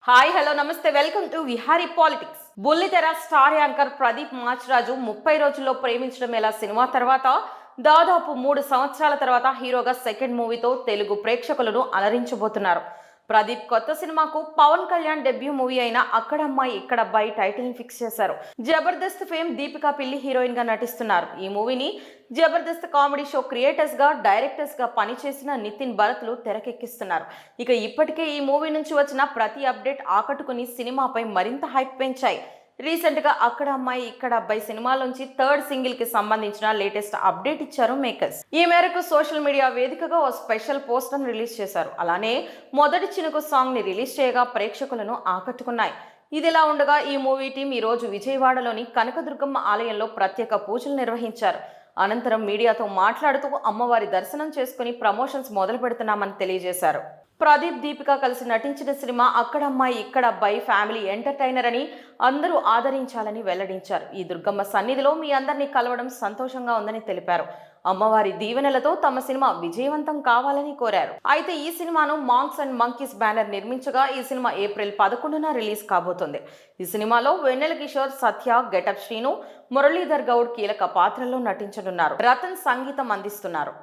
Hi hello నమస్తే welcome to Vihari politics. బుల్లితెర star anchor Pradeep Machiraju 30 రోజుల్లో ప్రేమించడం ఎలా సినిమా తర్వాత దాదాపు 3 సంవత్సరాల తర్వాత హీరోగా సెకండ్ మూవీతో తెలుగు ప్రేక్షకులను అలరించబోతున్నారు. ప్రదీప్ కొత్త సినిమాకు పవన్ కళ్యాణ్ డెబ్యూ మూవీ అయిన అక్కడ అమ్మాయి ఇక్కడ అబ్బాయి టైటిల్ ని ఫిక్స్ చేశారు. జబర్దస్త్ ఫేమ్ దీపికా పిల్లి హీరోయిన్ గా నటిస్తున్నారు. ఈ మూవీని జబర్దస్త్ కామెడీ షో క్రియేటర్స్ గా డైరెక్టర్స్ గా పనిచేసిన నితిన్ భరత్లు తెరకెక్కిస్తున్నారు. ఇక ఇప్పటికే ఈ మూవీ నుంచి వచ్చిన ప్రతి అప్డేట్ ఆకట్టుకుని సినిమాపై మరింత హైప్ పెంచాయి. రీసెంట్ గా అక్కడ అమ్మాయి ఇక్కడ అబ్బాయి సినిమాలోంచి థర్డ్ సింగిల్ కి సంబంధించిన లేటెస్ట్ అప్డేట్ ఇచ్చారు మేకర్స్. ఈ మేరకు సోషల్ మీడియా వేదికగా ఓ స్పెషల్ పోస్టర్ రిలీజ్ చేశారు. అలానే మొదటి చినుకు సాంగ్ ని రిలీజ్ చేయగా ప్రేక్షకులను ఆకట్టుకున్నాయి. ఇదిలా ఉండగా ఈ మూవీ టీం ఈ రోజు విజయవాడలోని కనకదుర్గమ్మ ఆలయంలో ప్రత్యేక పూజలు నిర్వహించారు. అనంతరం మీడియాతో మాట్లాడుతూ అమ్మవారి దర్శనం చేసుకుని ప్రమోషన్స్ మొదలు పెడుతున్నామని తెలియజేశారు. ప్రదీప్ దీపిక కలిసి నటించిన సినిమా అక్కడ అమ్మాయి ఇక్కడ అబ్బాయి ఫ్యామిలీ ఎంటర్టైనర్ అని అందరూ ఆదరించాలని వెల్లడించారు. ఈ దుర్గమ్మ సన్నిధిలో మీ అందరినీ కలవడం సంతోషంగా ఉందని తెలిపారు. అమ్మవారి దీవెనలతో తమ సినిమా విజయవంతం కావాలని కోరారు. అయితే ఈ సినిమాను మాంక్స్ అండ్ మంకీస్ బ్యానర్ నిర్మించగా ఈ సినిమా ఏప్రిల్ 11న రిలీజ్ కాబోతుంది. ఈ సినిమాలో వెన్నెల కిషోర్, సత్య, గెటప్ శ్రీను, మురళీధర్ గౌడ్ కీలక పాత్రల్లో నటించనున్నారు. రతన్ సంగీతం అందిస్తున్నారు.